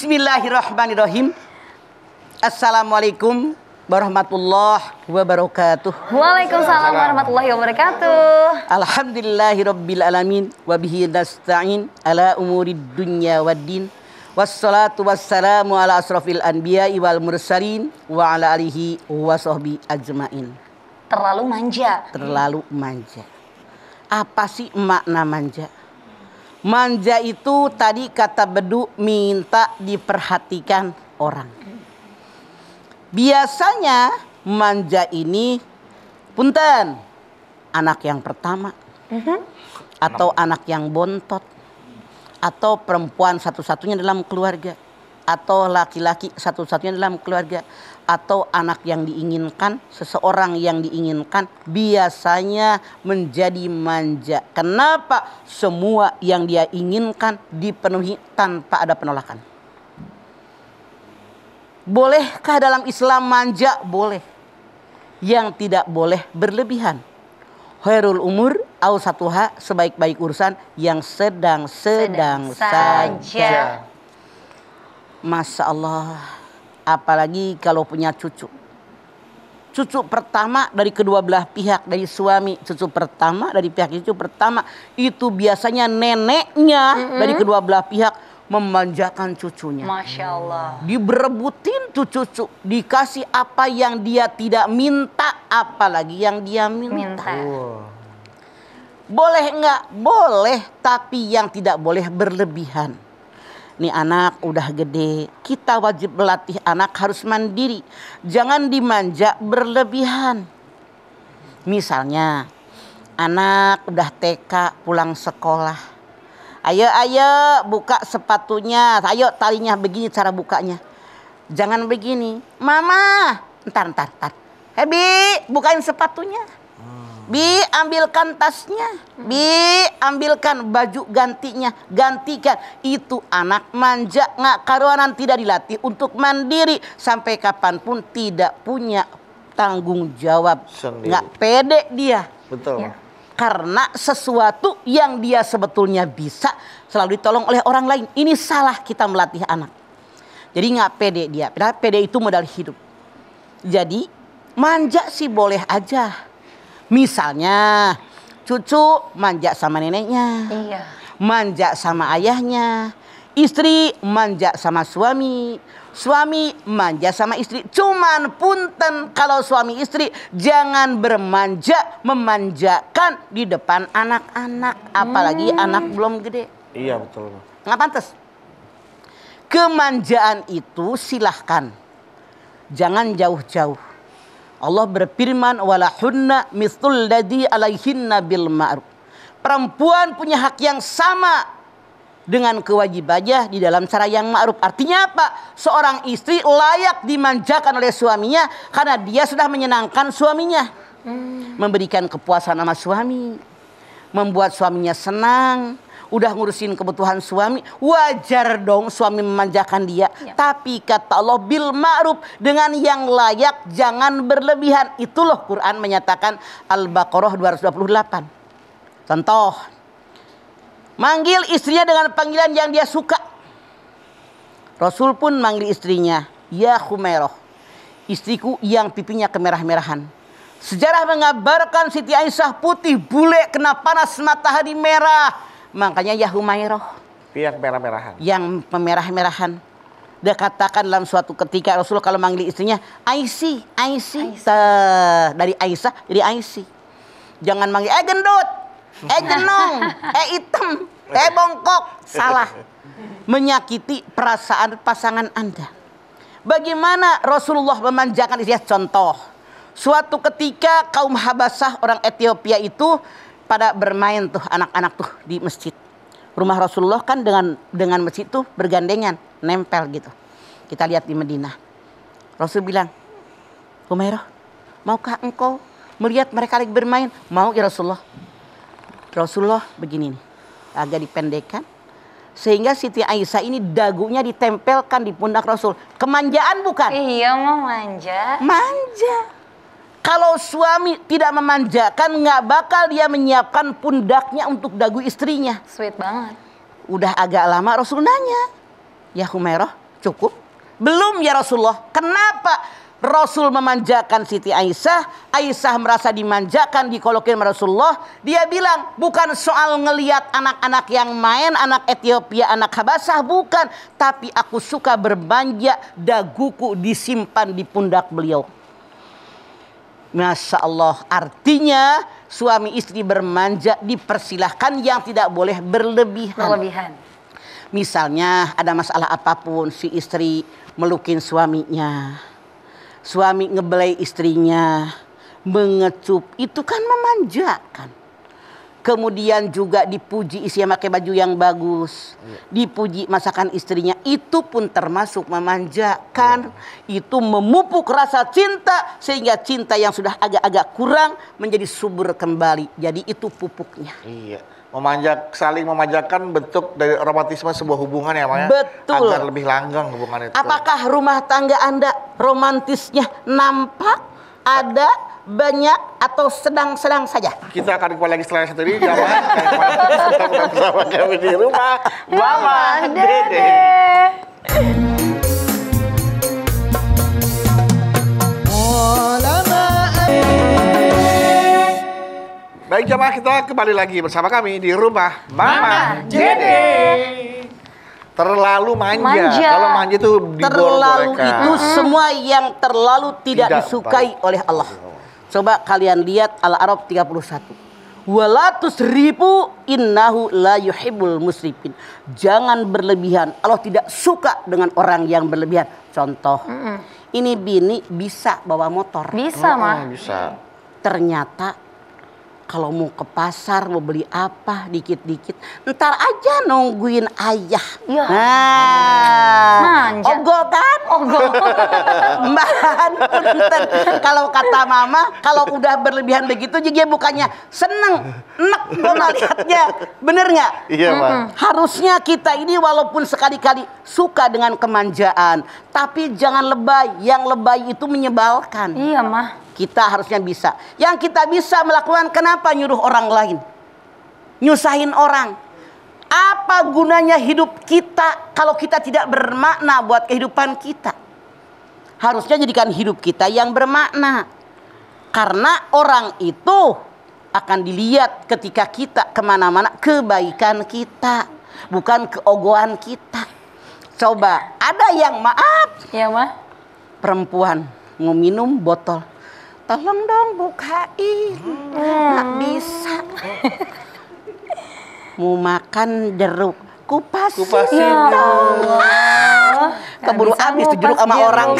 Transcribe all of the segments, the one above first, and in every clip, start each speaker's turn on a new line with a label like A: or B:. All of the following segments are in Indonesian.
A: Bismillahirrahmanirrahim. Assalamualaikum warahmatullahi wabarakatuh.
B: Waalaikumsalam warahmatullahi wabarakatuh.
A: Alhamdulillahirabbil alamin wa bihi nasta'in ala umurid dunya waddin. Wassalatu wassalamu ala asrofil anbiya'i wal mursalin wa ala alihi wa sahbi ajmain.
B: Terlalu manja.
A: Terlalu manja. Apa sih makna manja? Manja itu tadi kata Bedu minta diperhatikan orang. Biasanya manja ini punten anak yang pertama atau anak yang bontot atau perempuan satu-satunya dalam keluarga atau laki-laki satu-satunya dalam keluarga atau anak yang diinginkan, seseorang yang diinginkan biasanya menjadi manja. Kenapa? Semua yang dia inginkan dipenuhi tanpa ada penolakan. Bolehkah dalam Islam manja? Boleh. Yang tidak boleh berlebihan. Khairul umur awsatuha, sebaik-baik urusan yang sedang-sedang saja. Masya Allah. Apalagi kalau punya cucu. Cucu pertama dari kedua belah pihak, dari suami. Cucu pertama dari pihak cucu pertama. Itu biasanya neneknya dari kedua belah pihak memanjakan cucunya.
B: Masya Allah.
A: Diberebutin tuh cucu. Dikasih apa yang dia tidak minta. Apalagi yang dia minta. Boleh enggak? Boleh. Tapi yang tidak boleh berlebihan. Nih anak udah gede, kita wajib melatih anak harus mandiri. Jangan dimanja berlebihan. Misalnya anak udah TK pulang sekolah. Ayo buka sepatunya. Ayo talinya begini cara bukanya. Jangan begini. Mama, ntar. Bi, bukain sepatunya. Bi, ambilkan tasnya. Bi, ambilkan baju gantinya. Gantikan. Itu anak manja. Nggak karuanan tidak dilatih untuk mandiri. Sampai kapanpun tidak punya tanggung jawab. Nggak pede dia.
C: Betul.
B: Ya.
A: Karena sesuatu yang dia sebetulnya bisa selalu ditolong oleh orang lain. Ini salah kita melatih anak. Jadi nggak pede dia. Padahal pede itu modal hidup. Jadi manja sih boleh aja. Misalnya cucu manja sama neneknya,
B: Iya.
A: manja sama ayahnya, istri manja sama suami, suami manja sama istri. Cuman punten kalau suami istri jangan memanjakan di depan anak-anak, apalagi anak belum gede.
C: Iya betul.
A: Nggak pantas. Kemanjaan itu silahkan, jangan jauh-jauh. Allah berfirman walahunna mithlul ladzi alaihinna bil ma'ruf. Perempuan punya hak yang sama dengan kewajibannya di dalam cara yang ma'ruf. Artinya apa? Seorang istri layak dimanjakan oleh suaminya karena dia sudah menyenangkan suaminya. Memberikan kepuasan sama suami, membuat suaminya senang. Udah ngurusin kebutuhan suami, wajar dong suami memanjakan dia.
B: Ya. Tapi
A: kata Allah bil ma'ruf, dengan yang layak, jangan berlebihan. Itu loh Quran menyatakan Al-Baqarah 228. Contoh, manggil istrinya dengan panggilan yang dia suka. Rasul pun manggil istrinya, ya Khumairah, istriku yang pipinya kemerah-merahan. Sejarah mengabarkan Siti Aisyah putih bule kena panas matahari merah. Makanya ya Humairah,
C: Pihak merah-merahan.
A: yang pemerah-merahan. Dia katakan dalam suatu ketika Rasul kalau manggil istrinya Aisy. Dari Aisyah jadi Aisy. Jangan manggil gendut, jenong, hitam, bongkok. Salah. Menyakiti perasaan pasangan Anda. Bagaimana Rasulullah memanjakan istrinya? Contoh, suatu ketika kaum Habasah orang Ethiopia itu pada bermain tuh anak-anak tuh di masjid. Rumah Rasulullah kan dengan masjid tuh bergandengan, nempel gitu. Kita lihat di Madinah. Rasul bilang, Humairah, maukah engkau melihat mereka lagi bermain? Mau ya Rasulullah. Rasulullah begini nih, agak dipendekkan. Sehingga Siti Aisyah ini dagunya ditempelkan di pundak Rasul. Kemanjaan bukan?
B: Iya, mau manja.
A: Manja. Kalau suami tidak memanjakan, nggak bakal dia menyiapkan pundaknya untuk dagu istrinya.
B: Sweet banget.
A: Udah agak lama Rasul nanya, ya Humairah, Cukup? Belum ya Rasulullah. Kenapa Rasul memanjakan Siti Aisyah? Aisyah merasa dimanjakan, dikolokin sama Rasulullah. Dia bilang, bukan soal ngelihat anak-anak yang main, anak Ethiopia, anak Habasah, bukan. Tapi aku suka berbanja, daguku disimpan di pundak beliau. Masya Allah, artinya suami istri bermanja dipersilahkan, yang tidak boleh berlebihan. Misalnya ada masalah apapun, si istri melukin suaminya, suami ngebelai istrinya, mengecup, itu kan memanjakan. Kemudian juga dipuji istrinya pakai baju yang bagus, dipuji masakan istrinya, itu pun termasuk memanjakan. Itu memupuk rasa cinta, sehingga cinta yang sudah agak-agak kurang menjadi subur kembali. Jadi itu pupuknya.
C: Iya. Saling memanjakan bentuk dari romantisme sebuah hubungan ya Maya.
A: Betul.
C: Agar lebih langgeng hubungan itu.
A: Apakah rumah tangga Anda romantisnya nampak, ada, banyak, atau sedang-sedang saja?
C: Kita akan kembali lagi setelah satu ini. Jangan bersama kami di rumah Mama Dede. Baik jamaah, kita kembali lagi bersama kami di rumah Mama Dede. Terlalu manja. Kalau manja itu
A: Terlalu
C: dibolehkan.
A: itu semua yang terlalu tidak disukai oleh Allah. Coba kalian lihat Al-A'raf 31. Wala tusrifu innahu la yuhibbul musrifin. Jangan berlebihan. Allah tidak suka dengan orang yang berlebihan. Contoh, ini bini bisa bawa motor.
B: Bisa, Mah.
C: Bisa.
A: Ternyata kalau mau ke pasar, mau beli apa, dikit-dikit, ntar aja nungguin ayah.
B: Ya.
A: Nah,
B: Manja.
A: ogol kan?
B: Ogol.
A: Mbak, punten. Kalau kata mama, kalau udah berlebihan begitu, dia bukannya seneng, enak mama lihatnya. Bener nggak?
C: Iya, Pak.
A: Harusnya kita ini walaupun sekali-kali suka dengan kemanjaan, tapi jangan lebay. Yang lebay itu menyebalkan.
B: Iya, Mah.
A: Kita harusnya bisa. Yang kita bisa melakukan, kenapa nyuruh orang lain? Nyusahin orang. Apa gunanya hidup kita kalau kita tidak bermakna buat kehidupan kita? Harusnya jadikan hidup kita yang bermakna. Karena orang itu akan dilihat ketika kita kemana-mana, kebaikan kita, bukan keogohan kita. Coba, ada yang maaf,
B: Iya, Mah.
A: perempuan mau minum botol, tolong dong bukain, nggak bisa. Mau makan jeruk, kupasin dong. Keburu habis tuh jeruk sama orang.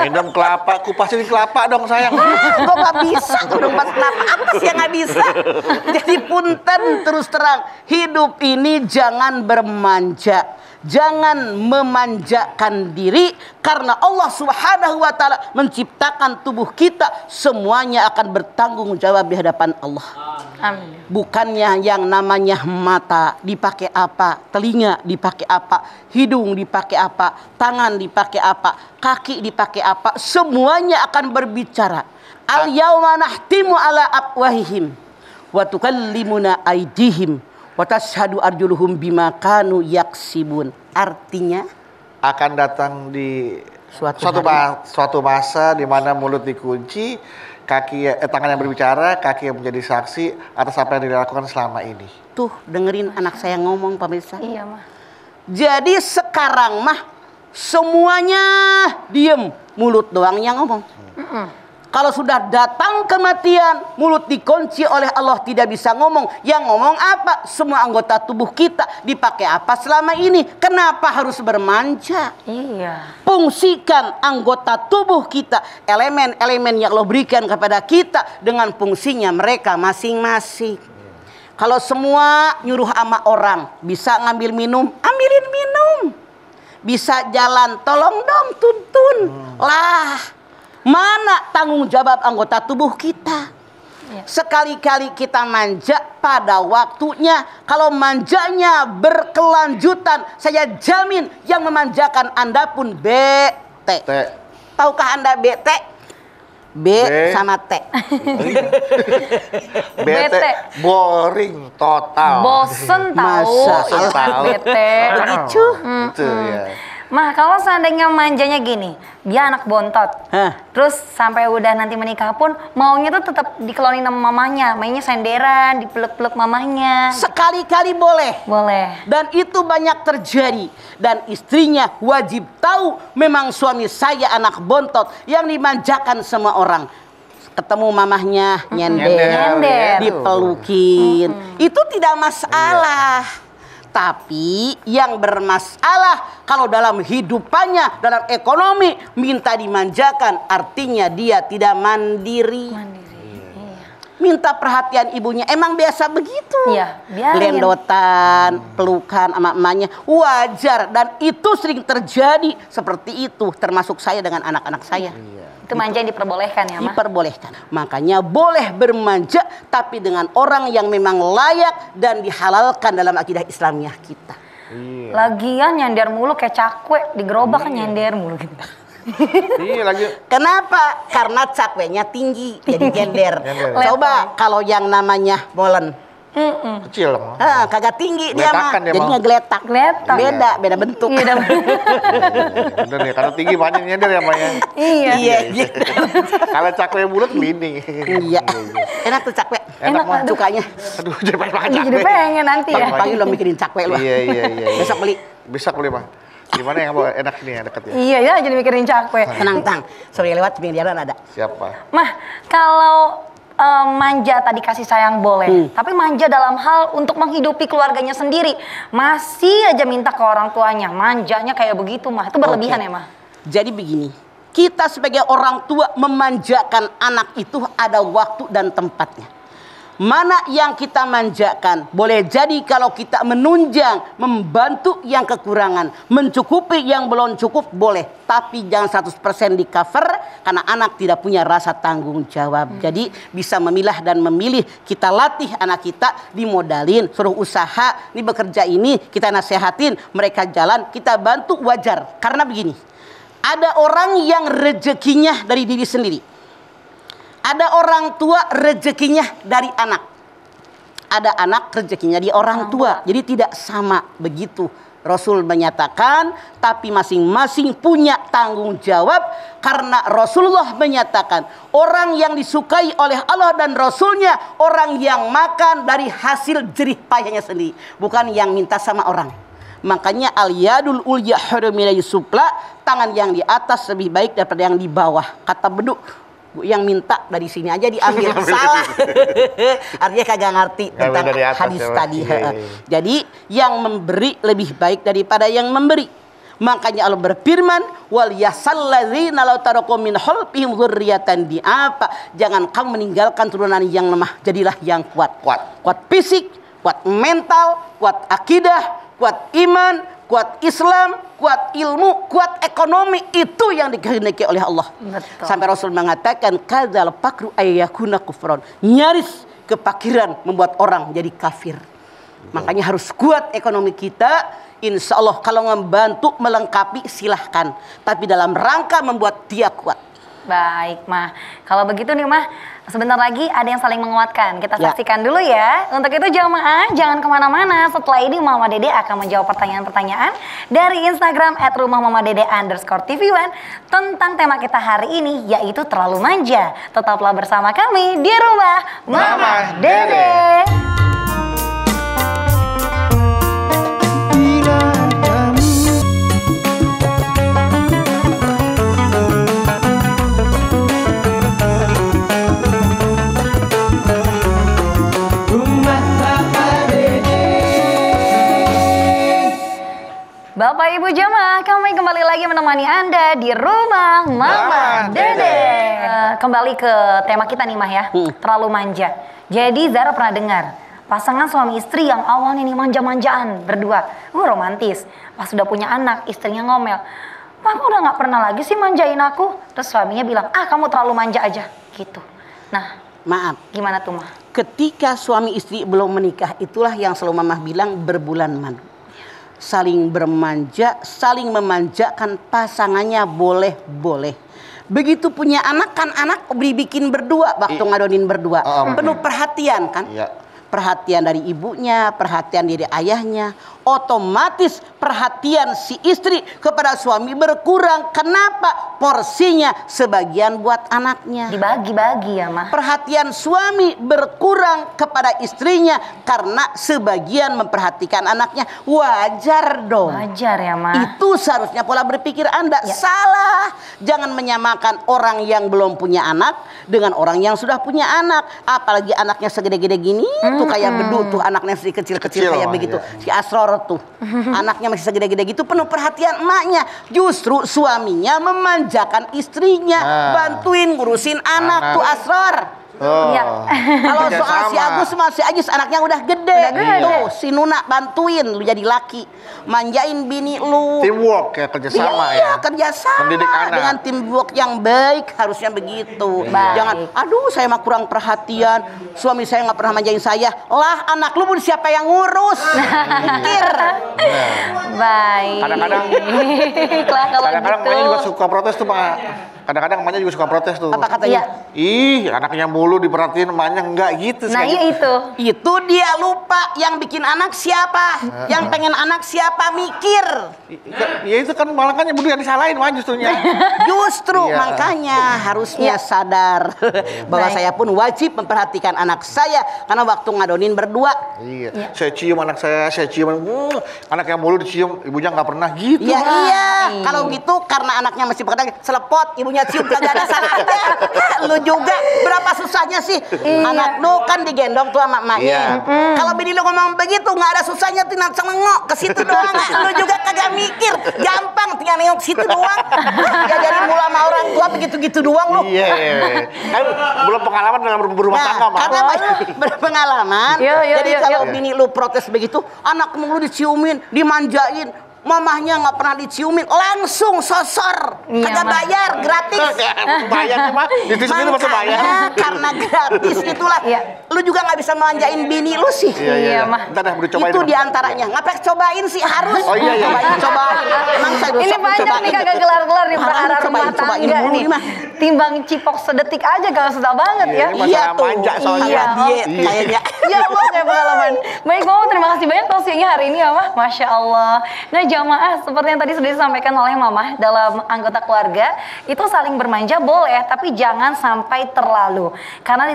C: Minum kelapa, kupasin kelapa dong sayang.
A: Kok nggak bisa? Udah pas kenapa? Apa sih yang nggak bisa? Jadi punten, terus terang, hidup ini jangan bermanja. Jangan memanjakan diri, karena Allah Subhanahu wa taala menciptakan tubuh kita, semuanya akan bertanggung jawab di hadapan Allah.
B: Amin.
A: Bukannya yang namanya mata dipakai apa, telinga dipakai apa, hidung dipakai apa, tangan dipakai apa, kaki dipakai apa, semuanya akan berbicara. Al yauma nahtimu ala afwahihim wa tukallimuna aydihim wa tashhadu arjuluhum bima kanu yaksibun. Artinya
C: Akan datang di suatu masa di mana mulut dikunci, tangan yang berbicara, kaki yang menjadi saksi atas apa yang dilakukan selama ini.
A: tuh, dengerin anak saya ngomong pemirsa.
B: Iya, Mah.
A: Jadi sekarang mah semuanya diem, mulut doang yang ngomong. Kalau sudah datang kematian, mulut dikunci oleh Allah, tidak bisa ngomong. Yang ngomong apa? Semua anggota tubuh kita. Dipakai apa selama ini? Kenapa harus bermanja?
B: Iya.
A: Fungsikan anggota tubuh kita, elemen-elemen yang Allah berikan kepada kita dengan fungsinya mereka masing-masing. Kalau semua nyuruh sama orang, bisa ngambil minum, ambilin minum. Bisa jalan, tolong dong tuntun. Lah, mana tanggung jawab anggota tubuh kita?
B: Ya.
A: Sekali-kali kita manja pada waktunya. Kalau manjanya berkelanjutan, saya jamin yang memanjakan Anda pun bete. Tahukah Anda bete? B sama T.
C: Bete, boring total.
B: Bosen tahu.
A: Masa
B: Iya,
C: tahu.
B: Bete.
A: Begitu.
C: Itu ya.
B: Mah, kalau seandainya manjanya gini, dia anak bontot.
A: Hah.
B: Terus sampai udah nanti menikah pun maunya tuh tetap dikelonin sama mamanya, mainnya senderan, dipeluk-peluk mamanya.
A: Sekali-kali boleh.
B: Boleh.
A: Dan itu banyak terjadi. Dan istrinya wajib tahu memang suami saya anak bontot yang dimanjakan semua orang. Ketemu mamahnya
B: Nyender.
A: dipelukin. Itu tidak masalah. Tapi yang bermasalah kalau dalam hidupannya, dalam ekonomi minta dimanjakan, artinya dia tidak mandiri. Minta perhatian ibunya, emang biasa begitu.
B: Iya, biarin.
A: Lendotan, pelukan sama emaknya, wajar. Dan itu sering terjadi seperti itu, termasuk saya dengan anak-anak saya.
B: Itu manja yang diperbolehkan ya, Mah?
A: Diperbolehkan. Makanya boleh bermanja, tapi dengan orang yang memang layak dan dihalalkan dalam akidah Islamiah kita.
B: Lagian nyender mulu kayak cakwe, di gerobak kan nyender mulu gitu.
C: Iya lagi.
A: Kenapa? Karena cakwenya tinggi, jadi gender. Coba kalau yang namanya molen.
C: Kecil dong.
A: Kagak tinggi dia mah,
C: Geletakan dia
A: jadinya
C: mau.
A: geletak.
B: Geletak.
A: Beda bentuk.
B: Iya,
C: Bener nih, kalau tinggi banyak nyender ya Mbak ya.
B: iya.
A: Iya.
C: Kalau cakwe bulat melinding.
A: Iya. Enak tuh cakwe.
C: Enak
B: Mah.
A: Cukanya.
C: Aduh, jadi pengen makan
B: Jadi
C: cakwe.
B: pengen nanti ya.
A: Pagi lo mikirin cakwe lo.
C: Iya.
A: Besok beli.
C: Bisa beli Pak. Di mana yang bawa enak nih yang dekat ya?
B: Iya, ya jadi mikirin cakwe.
A: Tenang. Sorry lewat pinggir jalan ada.
C: Siapa?
B: Mah, kalau manja tadi kasih sayang boleh, tapi manja dalam hal untuk menghidupi keluarganya sendiri masih aja minta ke orang tuanya, manjanya kayak begitu Mah, itu berlebihan
A: Oke.
B: ya Mah?
A: Jadi begini, kita sebagai orang tua memanjakan anak itu ada waktu dan tempatnya. Mana yang kita manjakan, boleh jadi kalau kita menunjang, membantu yang kekurangan, mencukupi yang belum cukup boleh. Tapi jangan 100% di cover karena anak tidak punya rasa tanggung jawab. Jadi bisa memilah dan memilih. Kita latih anak kita, dimodalin, suruh usaha, ini bekerja ini, kita nasehatin, mereka jalan, kita bantu wajar. Karena begini, ada orang yang rezekinya dari diri sendiri. Ada orang tua rezekinya dari anak. Ada anak rezekinya di orang tua. Jadi tidak sama begitu. Rasul menyatakan, tapi masing-masing punya tanggung jawab. Karena Rasulullah menyatakan, orang yang disukai oleh Allah dan Rasulnya, orang yang makan dari hasil jerih payahnya sendiri. Bukan yang minta sama orang. Makanya al-yadul ulya hurumila yusupla, tangan yang di atas lebih baik daripada yang di bawah. Kata Beduk, yang minta dari sini aja diambil. Salah. Artinya kagak ngerti tentang
C: dari atas
A: hadis
C: ya,
A: tadi.
C: iya.
A: Jadi yang memberi lebih baik daripada yang memberi. Makanya Allah berfirman, wal yasalladzina law taraku min khalfihim dzurriyyatan di'afa. Jangan kamu meninggalkan turunan yang lemah, jadilah yang kuat. Kuat fisik, kuat mental, kuat akidah, kuat iman, kuat Islam, kuat ilmu, kuat ekonomi. Itu yang dikehendaki oleh Allah.
B: Betul.
A: Sampai Rasul mengatakan, kadzal fakru ayyakuna kufran. Nyaris kepakiran membuat orang jadi kafir. Makanya harus kuat ekonomi kita. Insya Allah kalau membantu melengkapi silahkan. Tapi dalam rangka membuat dia kuat.
B: Baik Mah, kalau begitu nih Mah, sebentar lagi ada yang saling menguatkan. Kita
A: Ya.
B: saksikan dulu ya. Untuk itu jamaah jangan kemana-mana. Setelah ini Mama Dede akan menjawab pertanyaan-pertanyaan dari Instagram @rumahmamadede_tv1 tentang tema kita hari ini, yaitu terlalu manja. Tetaplah bersama kami di Rumah Mama Dede. Bapak Ibu jamaah, kami kembali lagi menemani Anda di Rumah Mama Dede. Kembali ke tema kita nih Mah ya, terlalu manja. Jadi Zara pernah dengar, pasangan suami istri yang awalnya nih manja-manjaan berdua, romantis. Pas sudah punya anak, istrinya ngomel, "Kamu udah gak pernah lagi sih manjain aku?" Terus suaminya bilang, "Kamu terlalu manja aja," gitu. Nah,
A: Maaf,
B: gimana tuh Mah?
A: ketika suami istri belum menikah, itulah yang selalu Mamah bilang berbulan madu. Saling bermanja, saling memanjakan pasangannya boleh-boleh. Begitu punya anak kan anak dibikin berdua, waktu ngadonin berdua. Penuh perhatian kan?
C: Iya.
A: Perhatian dari ibunya, perhatian dari ayahnya. otomatis perhatian si istri kepada suami berkurang. Kenapa? Porsinya sebagian buat anaknya.
B: Dibagi-bagi ya mah.
A: Perhatian suami berkurang kepada istrinya karena sebagian memperhatikan anaknya. Wajar dong.
B: Wajar ya mah.
A: Itu seharusnya pola berpikir Anda. Salah. Jangan menyamakan orang yang belum punya anak dengan orang yang sudah punya anak. Apalagi anaknya segede-gede gini, tuh kayak bedu tuh anaknya si kecil-kecil kayak begitu. Si Asror tuh. Anaknya masih segede-gede gitu, penuh perhatian emaknya. Justru suaminya memanjakan istrinya, bantuin ngurusin anak tuh Asror.
B: Iya.
A: Kalau soal si Agus sama si Ajis anaknya udah gede. Tuh si Nuna bantuin lu jadi laki, manjain bini lu.
C: Teamwork ya, kerjasama
A: Iya,
C: ya.
A: kerjasama
C: Mendidik anak.
A: dengan teamwork yang baik, harusnya begitu. Jangan, aduh saya mah kurang perhatian, suami saya nggak pernah manjain saya. Lah anak lu pun siapa yang ngurus? Mikir.
B: Baik.
C: Kadang-kadang
B: Kalau
C: kadang-kadang
B: gitu.
C: emaknya juga suka protes tuh, Pak. Kadang-kadang emaknya juga suka protes tuh.
A: Apa katanya?
C: Ih, anaknya mulu diperhatiin, emaknya enggak gitu.
B: Nah
C: kayak
B: iya itu.
A: Itu dia lupa yang bikin anak siapa, yang pengen anak siapa, mikir.
C: Ya itu kan malah kan yang yang disalahin mah justrunya.
A: Justru
C: Iya.
A: makanya harusnya sadar bahwa
B: Baik.
A: saya pun wajib memperhatikan anak saya karena waktu ngadonin berdua.
C: Iya. Saya cium anak saya cium. Anak yang mulu dicium, ibunya nggak pernah gitu.
A: Iya,
C: Pak.
A: iya. Kalau gitu karena anaknya masih bekerja, selepot, ibunya cium kagak ada salahnya. Lu juga berapa susahnya sih? Anak lu kan digendong tuh sama emaknya.
C: Iya.
A: Kalau bini lu ngomong begitu nggak ada susahnya, tinggal nengok ke situ doang. Lu juga kagak mikir, gampang tinggal nengok situ doang. Ya jadi mula sama orang tua begitu-gitu doang lu.
C: Iya. Kan belum pengalaman dalam berumah tangga, Mak.
A: karena banyak berpengalaman.
B: Yo, yo,
A: Jadi
B: yo,
A: kalau
B: yo.
A: bini lu protes begitu, anak lu diciumin, dimanjain, mamahnya nggak pernah diciumin, langsung sosor,
B: Iya,
A: kagak
B: Mah.
A: bayar, gratis.
C: Bayar sih, Mak. Itu sendiri masih bayar.
A: Makanya karena gratis itulah,
B: Iya.
A: lu juga nggak bisa manjain bini lu sih.
B: Iya, Mah.
C: Ntar dah udah cobain.
A: Itu
C: Mak.
A: diantaranya. Ngapain cobain sih harus?
C: Oh, iya, iya.
A: Cobain. Emang saya dosa
B: Ini
A: pun
B: banyak
A: cobain.
B: nih kagak kelar-kelar nih
A: Parah,
B: perkara rumah
A: cobain
B: tangga
A: mulu
B: nih.
A: nih, Mah.
B: Timbang cipok sedetik aja kalau susah banget ya.
C: Iya, ini masalah manja soalnya.
A: Iya, diet
C: Iya.
A: kayaknya.
B: Ya Allah, kayak pengalaman. Baik, Mama, terima kasih banyak tausiahnya hari ini ya, Mah. Masya Allah. Nah, jamaah, seperti yang tadi sudah disampaikan oleh Mama, dalam anggota keluarga, itu saling bermanja boleh, tapi jangan sampai terlalu. Karena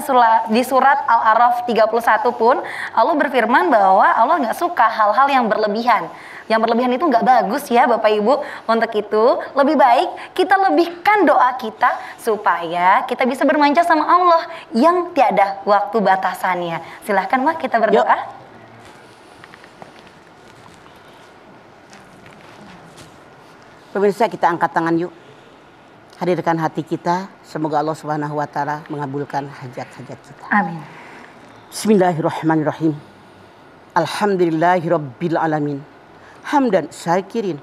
B: di surat Al-A'raf 31 pun, Allah berfirman bahwa Allah nggak suka hal-hal yang berlebihan. Yang berlebihan itu nggak bagus ya Bapak Ibu. Untuk itu lebih baik kita lebihkan doa kita supaya kita bisa bermanja sama Allah yang tiada waktu batasannya. Silahkan Mak, kita berdoa.
A: Pemirsa, kita angkat tangan yuk. Hadirkan hati kita. Semoga Allah Subhanahu wa taala mengabulkan hajat-hajat kita.
B: Amin.
A: Bismillahirrahmanirrahim. Alhamdulillahirabbil alamin. Hamdan syakirin,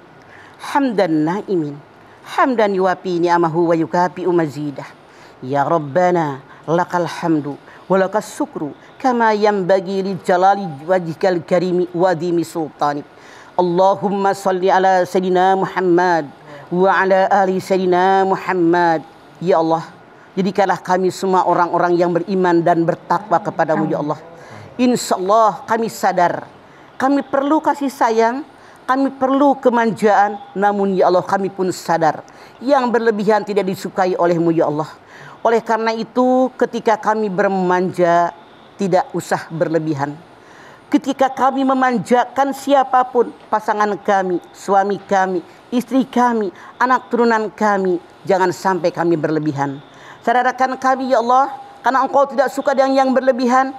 A: hamdan naimin, hamdan yuwafi ni'amahu wa yukafi'u mazidah. Ya Rabbana lakal hamdu wa lakas syukru kama yanbaghi li jalali wajhikal karimi wa dimi sultanik. Allahumma salli ala Sayyidina Muhammad wa ala ali Sayyidina Muhammad. Ya Allah, jadikanlah kami semua orang-orang yang beriman dan bertakwa kepadamu ya Allah. Insyaallah kami sadar, kami perlu kasih sayang, kami perlu kemanjaan, namun ya Allah kami pun sadar yang berlebihan tidak disukai olehmu ya Allah. Oleh karena itu ketika kami bermanja tidak usah berlebihan. Ketika kami memanjakan siapapun, pasangan kami, suami kami, istri kami, anak turunan kami, jangan sampai kami berlebihan. Sadarkan kami ya Allah, karena Engkau tidak suka dengan yang berlebihan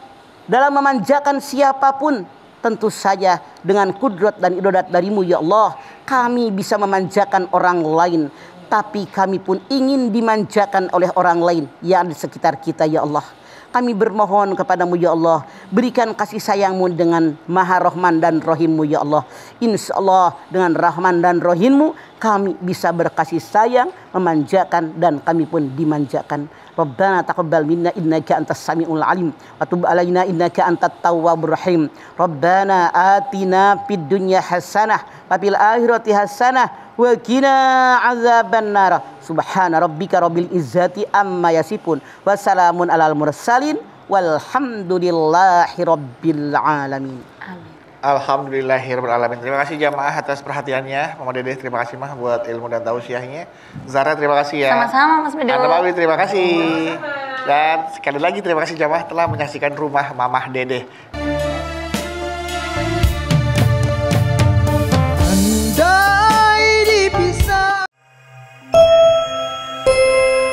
A: dalam memanjakan siapapun. Tentu saja dengan kudrat dan irodat darimu ya Allah, kami bisa memanjakan orang lain. Tapi kami pun ingin dimanjakan oleh orang lain yang di sekitar kita ya Allah. Kami bermohon kepadamu ya Allah, berikan kasih sayangmu dengan maha rahman dan rahimmu ya Allah. Insya Allah dengan rahman dan rahimmu kami bisa berkasih sayang, memanjakan, dan kami pun dimanjakan. Rabbana taqabbal minna innaka antas samiul alim wa tub alaina innaka antat tawwabur rahim. Rabbana atina fid dunya hasanah wa fil akhirati hasanah wa qina azabannar. Subhana rabbika rabbil izzati amma yasifun wa salamun alal mursalin walhamdulillahi rabbil alamin.
B: Amin.
C: Alhamdulillahirrahmanirrahim. Terima kasih jamaah atas perhatiannya. Mama Dede terima kasih mah buat ilmu dan tausiahnya. Zara terima kasih ya.
B: Sama-sama Mas Bedo.
C: Anda Mawi terima kasih. Dan sekali lagi terima kasih jamaah telah menyaksikan Rumah Mamah Dede.